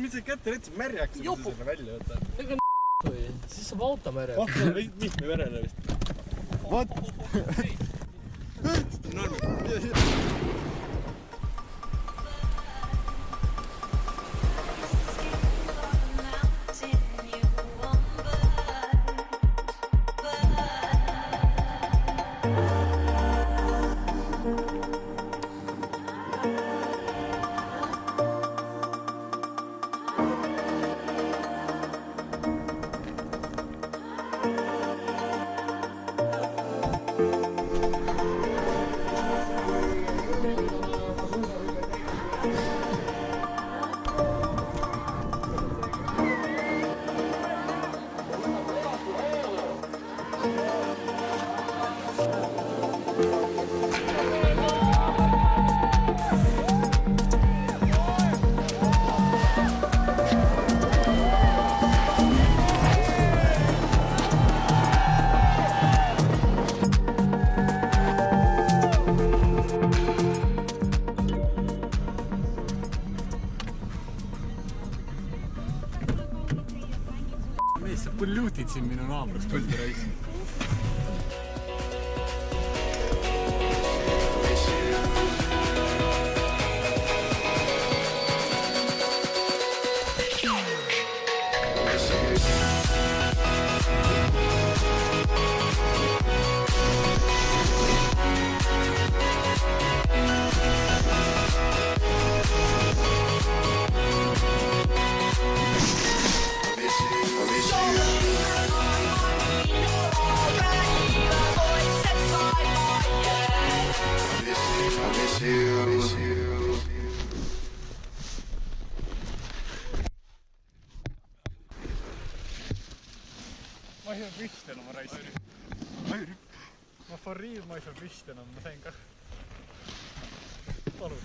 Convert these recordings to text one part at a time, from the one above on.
mis see kätte rätsi märjaks, kui sa selle välja võtad? Ega siis saab auto märjaks. Oh, see on lihtne verele vist. What? Mees, sa polluutid siin minu naabrust põldu raisi. Ma ei saa püsti enam, ma raisin. Ma for real, ma ei saa püsti enam, ma sain ka. Palun.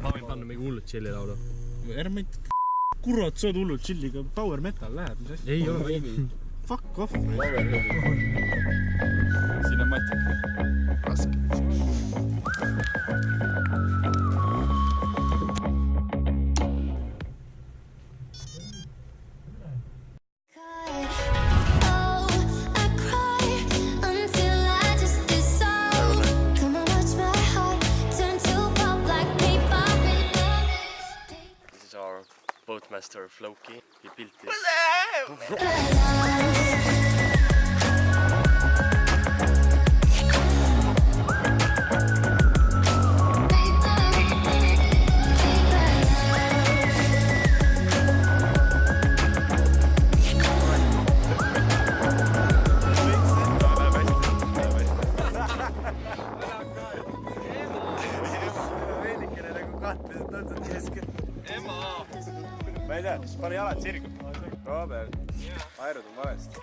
Ma võin panna mingi hullud tšilli laulu. Ärme kurat, sa oled hullud tšilliga. Power metal läheb, mis asja? Ei ole või? Fuck off. Siin on matik. Raske. Boatmaster Floki, he built this. Ma ei tea, siis pane jalad sirgu. Proua peal. Aerud on valesti.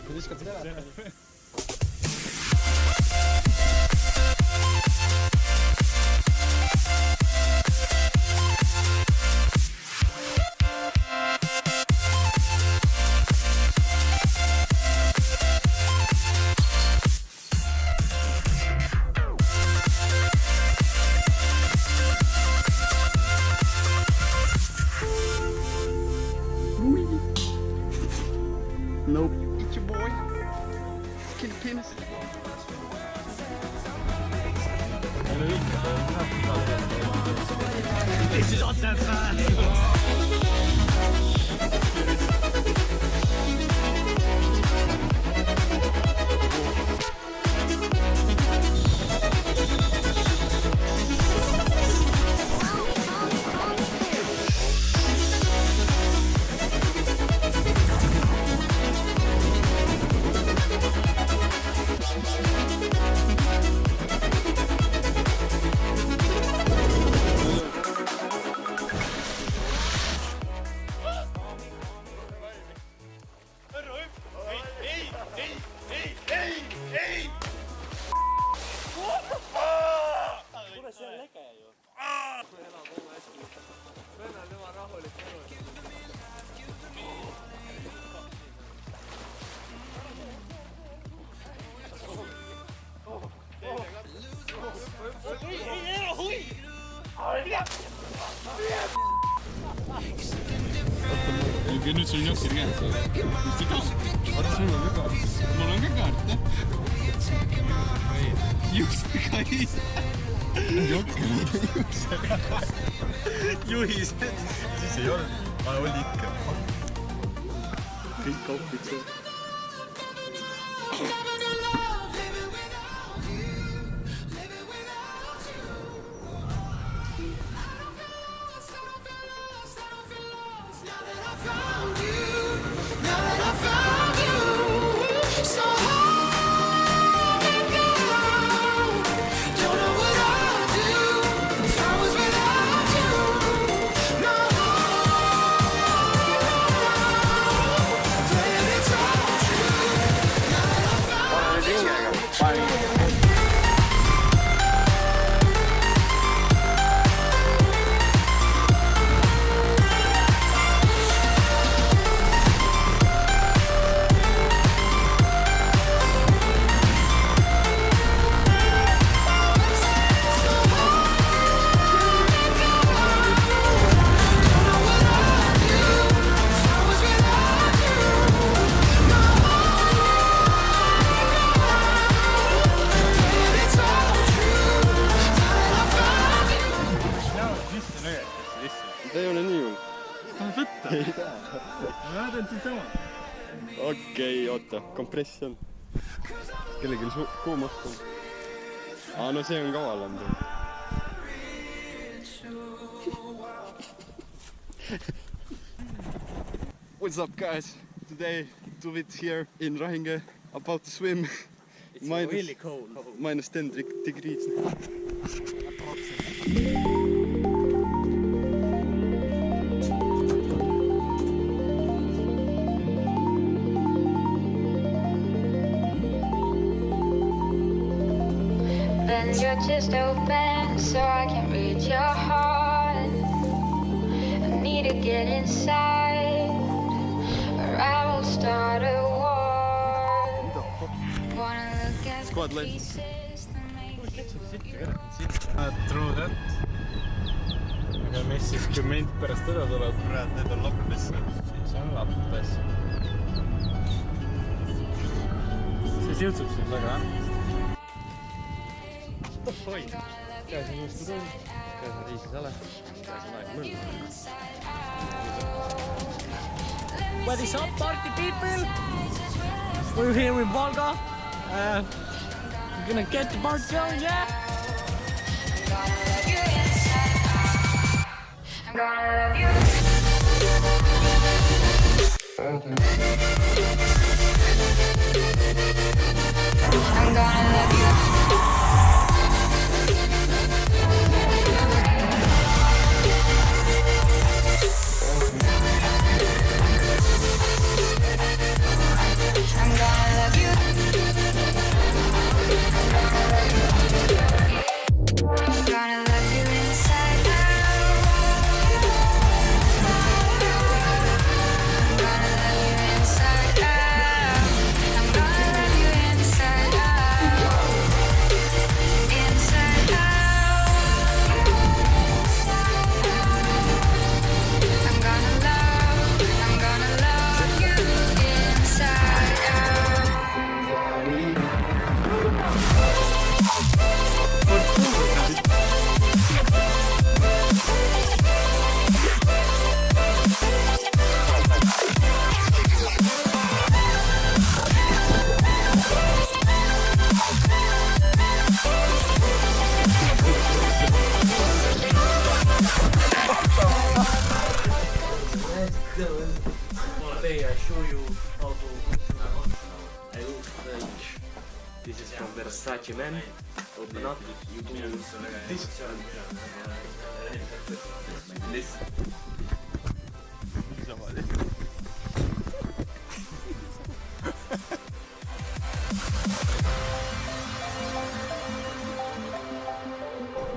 Kui viskad seda? Nope. Eat your boy. Kill the penis. This is not that fast. okei, nüüd sul on jokker käes. Mis see kaart? Sul on ka kaart. Mul on ka kaart, jah. Juusekais. Jokker. Juhised. Siis ei olnud. Oli ikka. Kõik kaupid seal. Ei ole nii hull. Tahad võtta? Ei taha. Ma näen siin sama. Okei, oota, kompress on. Kellelgi kuum õhku. No see on kavalam. What's up guys? Today Tuvit here in Rahinge about to swim. It's really cold. Minus 10 degrees. Bend your chest open so I can read your heart. I need to get inside or I will start a war. Wanna look at Squad the life. pieces that make you True that. Aga mis siis 10 pärast üle tuleb? Kurat, need on lappes. See on lappes. See siltsub siin taga, jah? Oi! Käes on juustu tull. Käes on riisisale. Käes on aeg mõll. What is up, party people? We're here in Volga. We're gonna get the party going, yeah? I'm gonna love you. I'm gonna love you. I'm gonna love you. I'm gonna love you inside out. I'm gonna love you inside out. I'm gonna love you inside out. Inside out. I'm gonna love you inside out. Today I show you how to I look like this is from Versace man. Open up, you do this. This.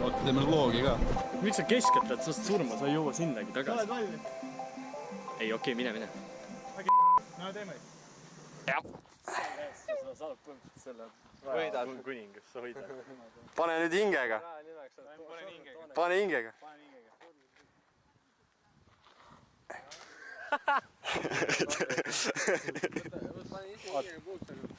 Oota, teeme loogi ka. Miks sa kesketad sest surma, sa ei jõua sinnagi tagasi? Oled valmis? Ei, okei, mine. No teeme. Sa saad põhimõtteliselt selle Võidad. kuningas, sa võidad. Pane nüüd hingega. Pane hingega. Võta ise puhtalt.